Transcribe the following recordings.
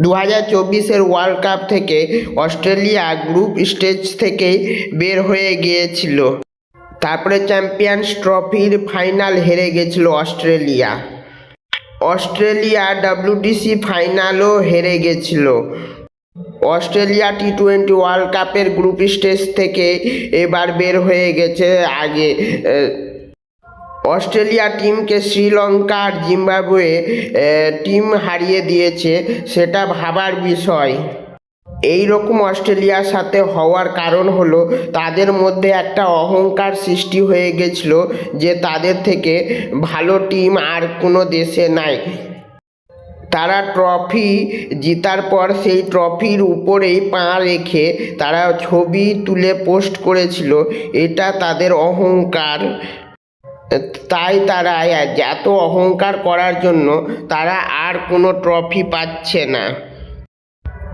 2024 world cup থেকে Australia group stage থেকেই বের হয়ে গিয়েছিল। তারপরে চ্যাম্পিয়ন্স ট্রফির ফাইনাল হেরে গেছিল অস্ট্রেলিয়া WTC ফাইনালও হেরে গেছিল। অস্ট্রেলিয়া T20 ওয়ার্ল্ড কাপের গ্রুপ স্টেজ থেকে এবার বের হয়ে গেছে। আগে অস্ট্রেলিয়া টিমকে শ্রীলঙ্কা আর জিম্বাবুয়ে টিম হারিয়ে দিয়েছে, সেটা ভাবার বিষয়। এই রকম অস্ট্রেলিয়ার সাথে হওয়ার কারণ হলো তাদের মধ্যে একটা অহংকার সৃষ্টি হয়ে গেছিল যে তাদের থেকে ভালো টিম আর কোনো দেশে নাই। তারা ট্রফি জেতার পর সেই ট্রফির উপরেই পা রেখে তারা ছবি তুলে পোস্ট করেছিল, এটা তাদের অহংকার। তাই তারা এত অহংকার করার জন্য তারা আর কোনো ট্রফি পাচ্ছে না।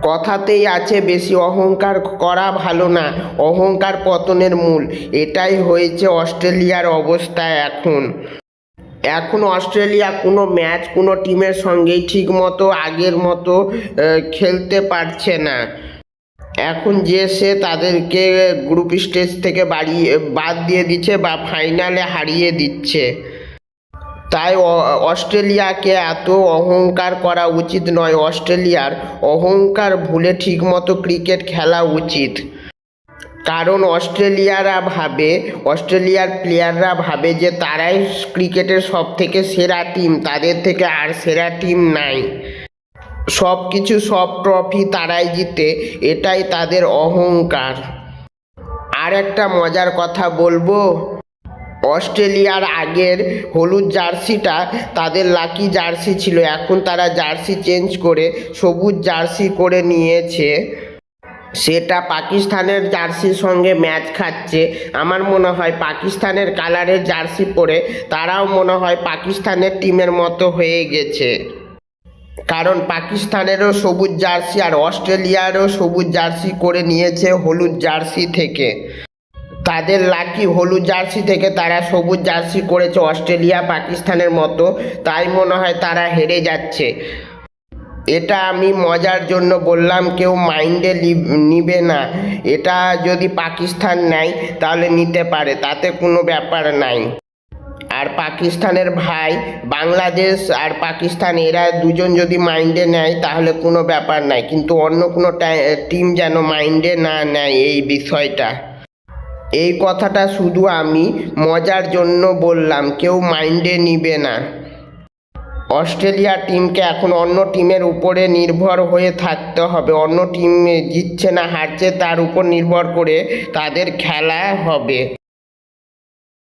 কথাতেই আছে বেশি অহংকার করা ভালো না, অহংকার পতনের মূল। এটাই হয়েছে অস্ট্রেলিয়ার অবস্থা এখন অস্ট্রেলিয়া কোনো ম্যাচ কোনো টিমের সঙ্গেই ঠিকমতো আগের মতো খেলতে পারছে না। এখন যে সে তাদেরকে গ্রুপ স্টেজ থেকে বাদ দিয়ে দিচ্ছে বা ফাইনালে হারিয়ে দিচ্ছে। তাই অস্ট্রেলিয়াকে এত অহংকার করা উচিত নয়। অস্ট্রেলিয়ার অহংকার ভুলে ঠিকমতো ক্রিকেট খেলা উচিত। কারণ অস্ট্রেলিয়ার প্লেয়াররা ভাবে যে তারাই ক্রিকেটের সব থেকে সেরা টিম, তাদের থেকে আর সেরা টিম নাই। সব ট্রফি তারাই জিতে, এটাই তাদের অহংকার। আর একটা মজার কথা বলবো, অস্ট্রেলিয়ার আগের হলুদ জার্সিটা তাদের লাকি জার্সি ছিল। এখন তারা জার্সি চেঞ্জ করে সবুজ জার্সি করে নিয়েছে, সেটা পাকিস্তানের জার্সির সঙ্গে ম্যাচ খাচ্ছে। আমার মনে হয় পাকিস্তানের কালারের জার্সি পরে তারাও মনে হয় পাকিস্তানের টিমের মতো হয়ে গেছে। কারণ পাকিস্তানেরও সবুজ জার্সি আর অস্ট্রেলিয়ারও সবুজ জার্সি করে নিয়েছে হলুদ জার্সি থেকে। তাদের লাকি হলুদ জার্সি থেকে তারা সবুজ জার্সি করেছে অস্ট্রেলিয়া পাকিস্তানের মতো, তাই মনে হয় তারা হেরে যাচ্ছে। এটা আমি মজার জন্য বললাম, কেউ মাইন্ডে নিবে না। এটা যদি পাকিস্তান নেয় তাহলে নিতে পারে, তাতে কোনো ব্যাপার নাই। আর পাকিস্তানের ভাই বাংলাদেশ আর পাকিস্তান এরা দুজন যদি মাইন্ডে নেয় তাহলে কোনো ব্যাপার নাই, কিন্তু অন্য কোনো টিম যেন মাইন্ডে না নেয় এই বিষয়টা। এই কথাটা শুধু আমি মজার জন্য বললাম, কেউ মাইন্ডে নিবে না। অস্ট্রেলিয়া টিমকে এখন অন্য টিমের উপরে নির্ভর হয়ে থাকতে হবে। অন্য টিম জিতছে না হারছে তার উপর নির্ভর করে তাদের খেলা হবে।